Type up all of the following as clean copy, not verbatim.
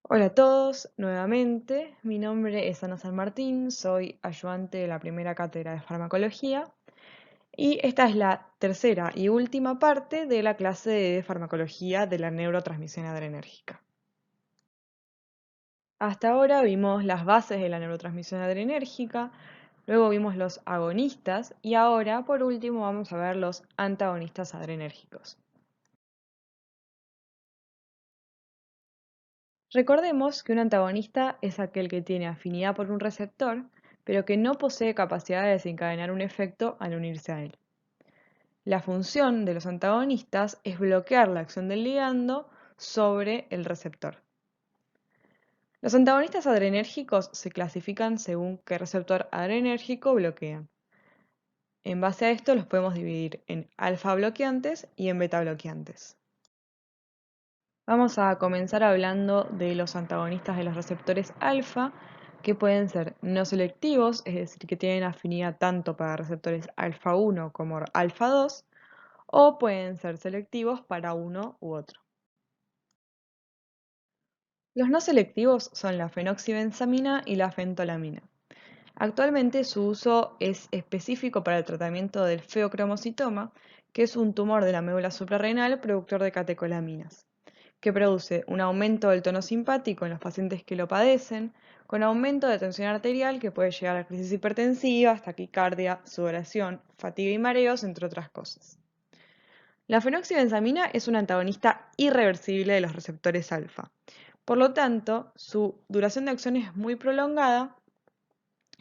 Hola a todos, nuevamente. Mi nombre es Ana San Martín, soy ayudante de la primera cátedra de farmacología y esta es la tercera y última parte de la clase de farmacología de la neurotransmisión adrenérgica. Hasta ahora vimos las bases de la neurotransmisión adrenérgica, luego vimos los agonistas y ahora, por último, vamos a ver los antagonistas adrenérgicos. Recordemos que un antagonista es aquel que tiene afinidad por un receptor, pero que no posee capacidad de desencadenar un efecto al unirse a él. La función de los antagonistas es bloquear la acción del ligando sobre el receptor. Los antagonistas adrenérgicos se clasifican según qué receptor adrenérgico bloquean. En base a esto los podemos dividir en alfa bloqueantes y en beta bloqueantes. Vamos a comenzar hablando de los antagonistas de los receptores alfa, que pueden ser no selectivos, es decir, que tienen afinidad tanto para receptores alfa 1 como alfa 2, o pueden ser selectivos para uno u otro. Los no selectivos son la fenoxibenzamina y la fentolamina. Actualmente su uso es específico para el tratamiento del feocromocitoma, que es un tumor de la médula suprarrenal productor de catecolaminas, que produce un aumento del tono simpático en los pacientes que lo padecen, con aumento de tensión arterial que puede llegar a crisis hipertensivas, taquicardia, sudoración, fatiga y mareos, entre otras cosas. La fenoxibenzamina es un antagonista irreversible de los receptores alfa. Por lo tanto, su duración de acción es muy prolongada,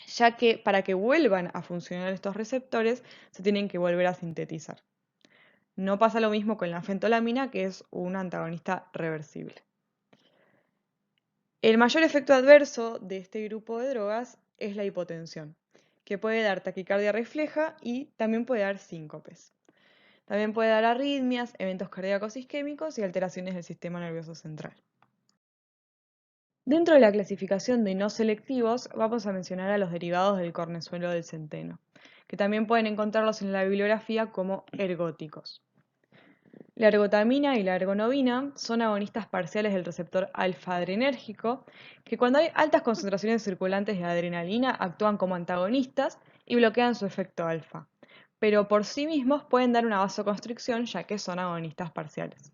ya que para que vuelvan a funcionar estos receptores se tienen que volver a sintetizar. No pasa lo mismo con la fentolamina, que es un antagonista reversible. El mayor efecto adverso de este grupo de drogas es la hipotensión, que puede dar taquicardia refleja y también puede dar síncopes. También puede dar arritmias, eventos cardíacos isquémicos y alteraciones del sistema nervioso central. Dentro de la clasificación de no selectivos, vamos a mencionar a los derivados del cornezuelo del centeno, que también pueden encontrarlos en la bibliografía como ergóticos. La ergotamina y la ergonovina son agonistas parciales del receptor alfa-adrenérgico, que cuando hay altas concentraciones circulantes de adrenalina actúan como antagonistas y bloquean su efecto alfa, pero por sí mismos pueden dar una vasoconstricción ya que son agonistas parciales.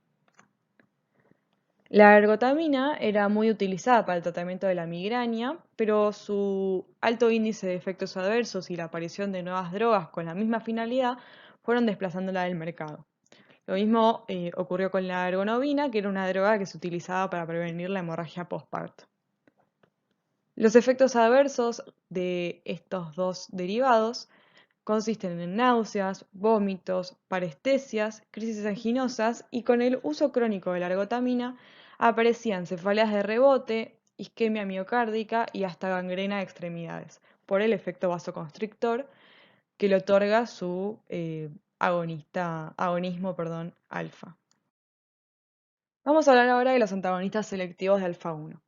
La ergotamina era muy utilizada para el tratamiento de la migraña, pero su alto índice de efectos adversos y la aparición de nuevas drogas con la misma finalidad fueron desplazándola del mercado. Lo mismo ocurrió con la ergonovina, que era una droga que se utilizaba para prevenir la hemorragia postparto. Los efectos adversos de estos dos derivados consisten en náuseas, vómitos, parestesias, crisis anginosas y con el uso crónico de la ergotamina aparecían cefaleas de rebote, isquemia miocárdica y hasta gangrena de extremidades, por el efecto vasoconstrictor que le otorga su agonismo alfa. Vamos a hablar ahora de los antagonistas selectivos de alfa 1.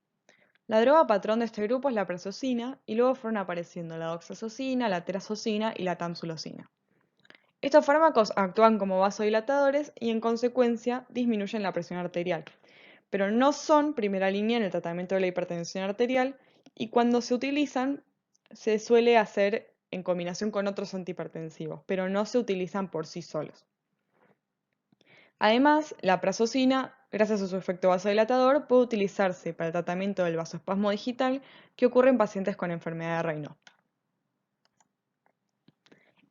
La droga patrón de este grupo es la prazosina y luego fueron apareciendo la doxazosina, la terazosina y la tamsulosina. Estos fármacos actúan como vasodilatadores y en consecuencia disminuyen la presión arterial, pero no son primera línea en el tratamiento de la hipertensión arterial y cuando se utilizan se suele hacer en combinación con otros antihipertensivos, pero no se utilizan por sí solos. Además, la prazosina, gracias a su efecto vasodilatador, puede utilizarse para el tratamiento del vasoespasmo digital que ocurre en pacientes con enfermedad de Raynaud.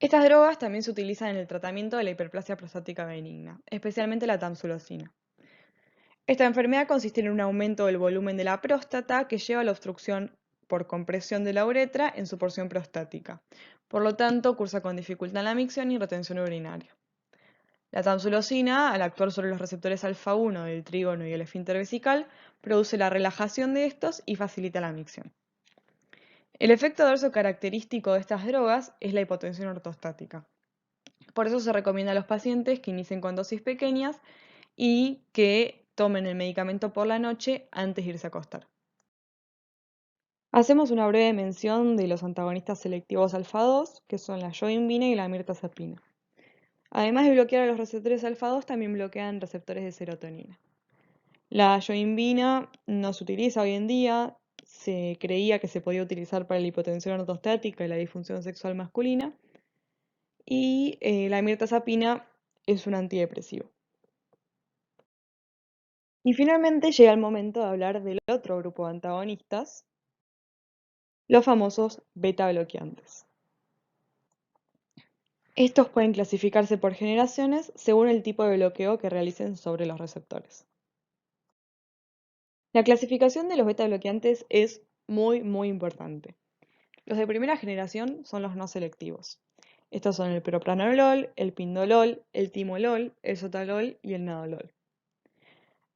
Estas drogas también se utilizan en el tratamiento de la hiperplasia prostática benigna, especialmente la tamsulosina. Esta enfermedad consiste en un aumento del volumen de la próstata que lleva a la obstrucción por compresión de la uretra en su porción prostática. Por lo tanto, cursa con dificultad en la micción y retención urinaria. La tamsulosina, al actuar sobre los receptores alfa 1 del trígono y el esfínter vesical, produce la relajación de estos y facilita la micción. El efecto adverso característico de estas drogas es la hipotensión ortostática. Por eso se recomienda a los pacientes que inicien con dosis pequeñas y que tomen el medicamento por la noche antes de irse a acostar. Hacemos una breve mención de los antagonistas selectivos alfa 2, que son la yohimbina y la mirtazapina. Además de bloquear a los receptores alfa 2, también bloquean receptores de serotonina. La yohimbina no se utiliza hoy en día, se creía que se podía utilizar para la hipotensión ortostática y la disfunción sexual masculina, y la mirtazapina es un antidepresivo. Y finalmente llega el momento de hablar del otro grupo de antagonistas, los famosos beta bloqueantes. Estos pueden clasificarse por generaciones según el tipo de bloqueo que realicen sobre los receptores. La clasificación de los beta bloqueantes es muy importante. Los de primera generación son los no selectivos. Estos son el propranolol, el pindolol, el timolol, el sotalol y el nadolol.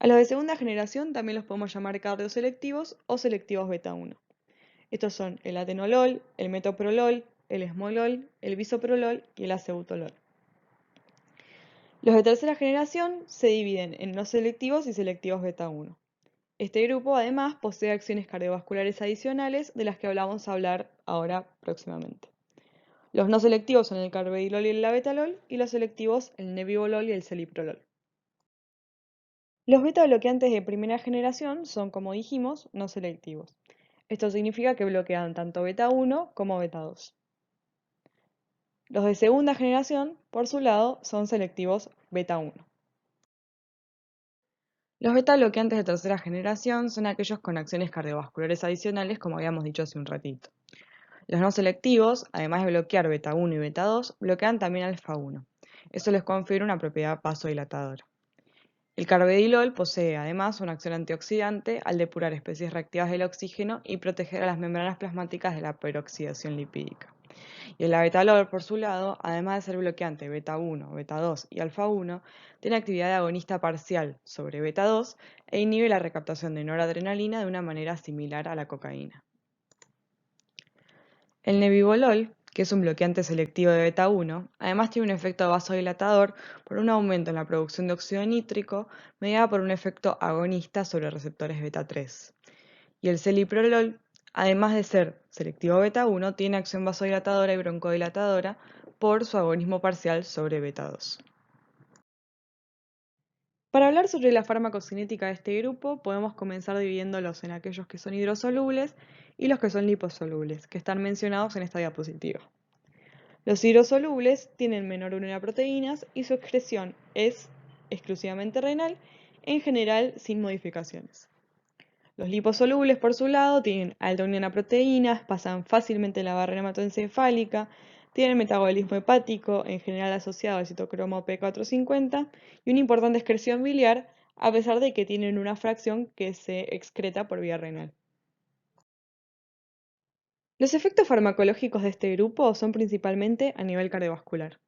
A los de segunda generación también los podemos llamar cardioselectivos o selectivos beta 1. Estos son el atenolol, el metoprolol, el esmolol, el bisoprolol y el acebutolol. Los de tercera generación se dividen en no selectivos y selectivos beta 1. Este grupo además posee acciones cardiovasculares adicionales de las que vamos a hablar ahora próximamente. Los no selectivos son el carvedilol y el labetalol, y los selectivos el nebivolol y el celiprolol. Los beta bloqueantes de primera generación son, como dijimos, no selectivos. Esto significa que bloquean tanto beta 1 como beta 2. Los de segunda generación, por su lado, son selectivos beta 1. Los beta bloqueantes de tercera generación son aquellos con acciones cardiovasculares adicionales, como habíamos dicho hace un ratito. Los no selectivos, además de bloquear beta 1 y beta 2, bloquean también alfa 1. Eso les confiere una propiedad vasodilatadora. El carvedilol posee además una acción antioxidante al depurar especies reactivas del oxígeno y proteger a las membranas plasmáticas de la peroxidación lipídica. Y el abetalol, por su lado, además de ser bloqueante beta 1, beta 2 y alfa 1, tiene actividad de agonista parcial sobre beta 2 e inhibe la recaptación de noradrenalina de una manera similar a la cocaína. El nebivolol, que es un bloqueante selectivo de beta 1, además tiene un efecto vasodilatador por un aumento en la producción de óxido nítrico mediada por un efecto agonista sobre receptores beta 3. Y el celiprolol, además de ser selectivo beta 1, tiene acción vasodilatadora y broncodilatadora por su agonismo parcial sobre beta 2. Para hablar sobre la farmacocinética de este grupo, podemos comenzar dividiéndolos en aquellos que son hidrosolubles y los que son liposolubles, que están mencionados en esta diapositiva. Los hidrosolubles tienen menor unión a proteínas y su excreción es exclusivamente renal, en general sin modificaciones. Los liposolubles, por su lado, tienen alta unión a proteínas, pasan fácilmente la barrera hematoencefálica, tienen metabolismo hepático, en general asociado al citocromo P450, y una importante excreción biliar, a pesar de que tienen una fracción que se excreta por vía renal. Los efectos farmacológicos de este grupo son principalmente a nivel cardiovascular.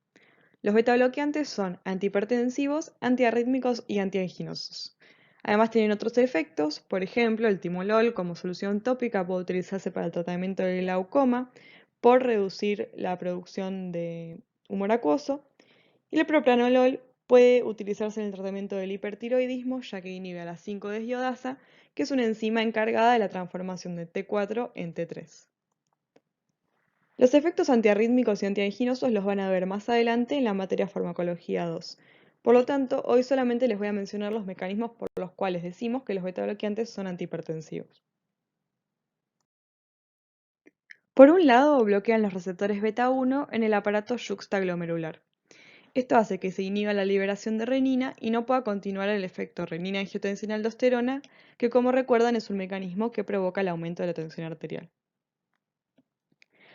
Los betabloqueantes son antihipertensivos, antiarrítmicos y antianginosos. Además tienen otros efectos, por ejemplo, el timolol como solución tópica puede utilizarse para el tratamiento del glaucoma por reducir la producción de humor acuoso, y el propranolol puede utilizarse en el tratamiento del hipertiroidismo ya que inhibe a la 5-deshiodasa, que es una enzima encargada de la transformación de T4 en T3. Los efectos antiarrítmicos y antianginosos los van a ver más adelante en la materia farmacología 2. Por lo tanto, hoy solamente les voy a mencionar los mecanismos por los cuales decimos que los betabloqueantes son antihipertensivos. Por un lado, bloquean los receptores beta 1 en el aparato yuxtaglomerular. Esto hace que se inhiba la liberación de renina y no pueda continuar el efecto renina-angiotensina-aldosterona, que como recuerdan es un mecanismo que provoca el aumento de la tensión arterial.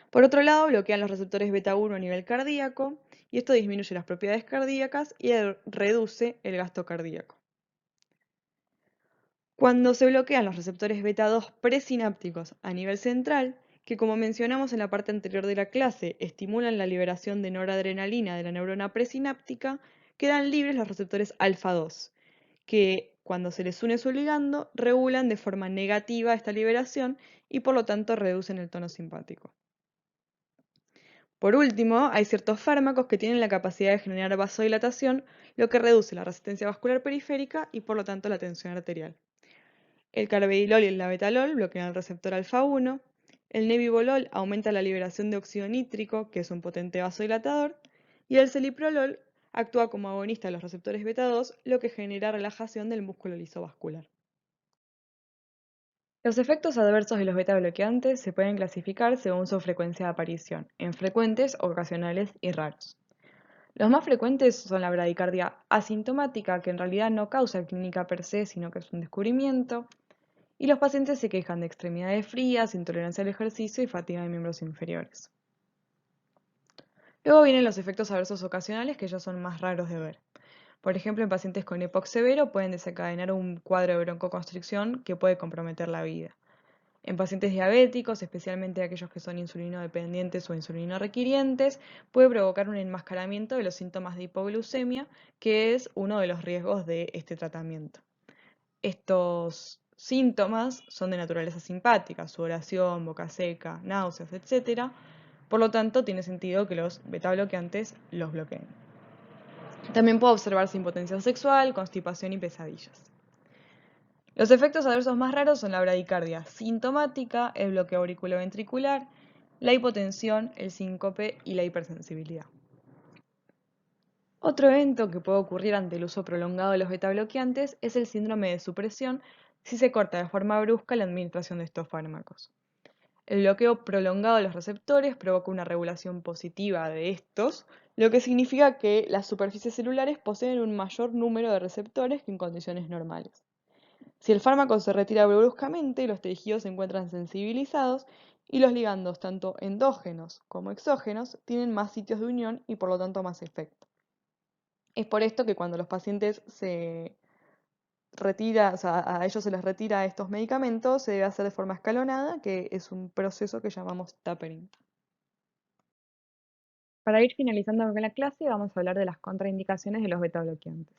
Por otro lado, bloquean los receptores beta 1 a nivel cardíaco y esto disminuye las propiedades cardíacas y reduce el gasto cardíaco. Cuando se bloquean los receptores beta 2 presinápticos a nivel central, que como mencionamos en la parte anterior de la clase, estimulan la liberación de noradrenalina de la neurona presináptica, quedan libres los receptores alfa 2, que cuando se les une su ligando, regulan de forma negativa esta liberación y por lo tanto reducen el tono simpático. Por último, hay ciertos fármacos que tienen la capacidad de generar vasodilatación, lo que reduce la resistencia vascular periférica y por lo tanto la tensión arterial. El carvedilol y el labetalol bloquean el receptor alfa 1, el nebivolol aumenta la liberación de óxido nítrico, que es un potente vasodilatador, y el celiprolol actúa como agonista de los receptores beta 2, lo que genera relajación del músculo lisovascular. Los efectos adversos de los beta bloqueantes se pueden clasificar según su frecuencia de aparición, en frecuentes, ocasionales y raros. Los más frecuentes son la bradicardia asintomática, que en realidad no causa clínica per se, sino que es un descubrimiento, y los pacientes se quejan de extremidades frías, intolerancia al ejercicio y fatiga de miembros inferiores. Luego vienen los efectos adversos ocasionales, que ya son más raros de ver. Por ejemplo, en pacientes con EPOC severo pueden desencadenar un cuadro de broncoconstricción que puede comprometer la vida. En pacientes diabéticos, especialmente aquellos que son insulinodependientes o insulinorequirientes, puede provocar un enmascaramiento de los síntomas de hipoglucemia, que es uno de los riesgos de este tratamiento. Estos síntomas son de naturaleza simpática, sudoración, boca seca, náuseas, etc. Por lo tanto, tiene sentido que los beta-bloqueantes los bloqueen. También puede observarse impotencia sexual, constipación y pesadillas. Los efectos adversos más raros son la bradicardia sintomática, el bloqueo auriculoventricular, la hipotensión, el síncope y la hipersensibilidad. Otro evento que puede ocurrir ante el uso prolongado de los betabloqueantes es el síndrome de supresión si se corta de forma brusca la administración de estos fármacos. El bloqueo prolongado de los receptores provoca una regulación positiva de estos, lo que significa que las superficies celulares poseen un mayor número de receptores que en condiciones normales. Si el fármaco se retira bruscamente, los tejidos se encuentran sensibilizados y los ligandos, tanto endógenos como exógenos, tienen más sitios de unión y por lo tanto más efecto. Es por esto que cuando los pacientes se retira, o sea, a ellos se les retira estos medicamentos, se debe hacer de forma escalonada, que es un proceso que llamamos tapering. Para ir finalizando con la clase, vamos a hablar de las contraindicaciones de los betabloqueantes.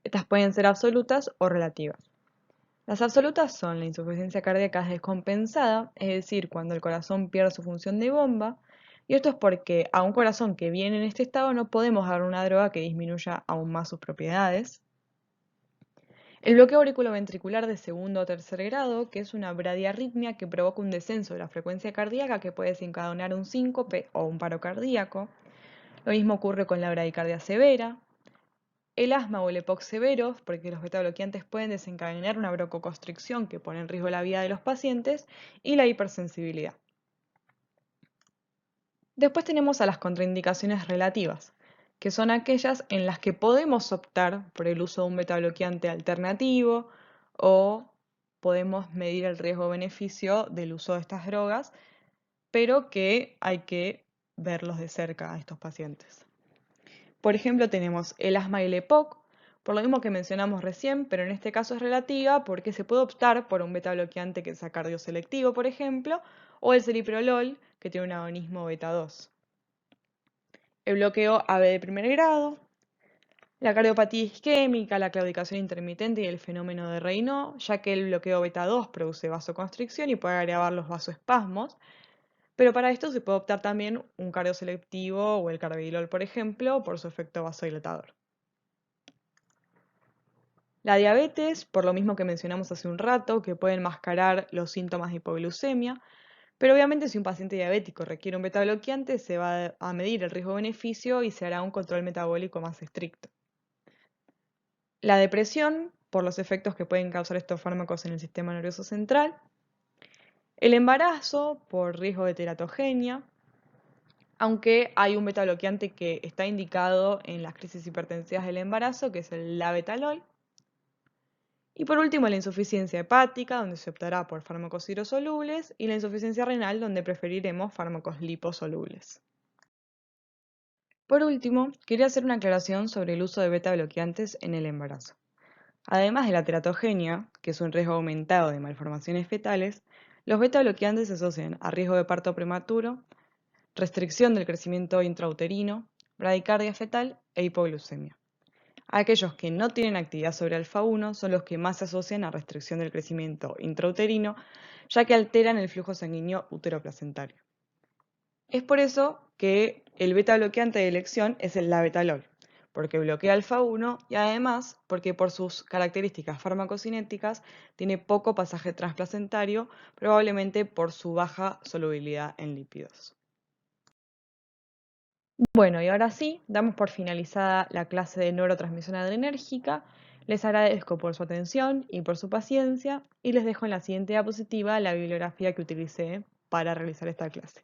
Estas pueden ser absolutas o relativas. Las absolutas son la insuficiencia cardíaca descompensada, es decir, cuando el corazón pierde su función de bomba, y esto es porque a un corazón que viene en este estado no podemos dar una droga que disminuya aún más sus propiedades. El bloqueo auriculoventricular de segundo o tercer grado, que es una bradiarritmia que provoca un descenso de la frecuencia cardíaca que puede desencadenar un síncope o un paro cardíaco. Lo mismo ocurre con la bradicardia severa. El asma o el EPOC severos, porque los betabloqueantes pueden desencadenar una broncoconstricción que pone en riesgo la vida de los pacientes, y la hipersensibilidad. Después tenemos a las contraindicaciones relativas, que son aquellas en las que podemos optar por el uso de un betabloqueante alternativo o podemos medir el riesgo-beneficio del uso de estas drogas, pero que hay que verlos de cerca a estos pacientes. Por ejemplo, tenemos el asma y el EPOC, por lo mismo que mencionamos recién, pero en este caso es relativa porque se puede optar por un betabloqueante que sea cardioselectivo, por ejemplo, o el celiprolol, que tiene un agonismo beta 2. El bloqueo AB de primer grado, la cardiopatía isquémica, la claudicación intermitente y el fenómeno de Raynaud, ya que el bloqueo beta 2 produce vasoconstricción y puede agravar los vasoespasmos, pero para esto se puede optar también un cardioselectivo o el carvedilol, por ejemplo, por su efecto vasodilatador. La diabetes, por lo mismo que mencionamos hace un rato, que puede enmascarar los síntomas de hipoglucemia, pero obviamente si un paciente diabético requiere un betabloqueante, se va a medir el riesgo-beneficio y se hará un control metabólico más estricto. La depresión, por los efectos que pueden causar estos fármacos en el sistema nervioso central. El embarazo, por riesgo de teratogenia, aunque hay un betabloqueante que está indicado en las crisis hipertensivas del embarazo, que es el labetalol. Y por último, la insuficiencia hepática, donde se optará por fármacos hidrosolubles, y la insuficiencia renal, donde preferiremos fármacos liposolubles. Por último, quería hacer una aclaración sobre el uso de beta bloqueantes en el embarazo. Además de la teratogenia, que es un riesgo aumentado de malformaciones fetales, los beta bloqueantes se asocian a riesgo de parto prematuro, restricción del crecimiento intrauterino, bradicardia fetal e hipoglucemia. Aquellos que no tienen actividad sobre alfa-1 son los que más se asocian a restricción del crecimiento intrauterino, ya que alteran el flujo sanguíneo uteroplacentario. Es por eso que el beta bloqueante de elección es el labetalol, porque bloquea alfa-1 y además porque por sus características farmacocinéticas tiene poco pasaje transplacentario, probablemente por su baja solubilidad en lípidos. Bueno, y ahora sí, damos por finalizada la clase de neurotransmisión adrenérgica. Les agradezco por su atención y por su paciencia y les dejo en la siguiente diapositiva la bibliografía que utilicé para realizar esta clase.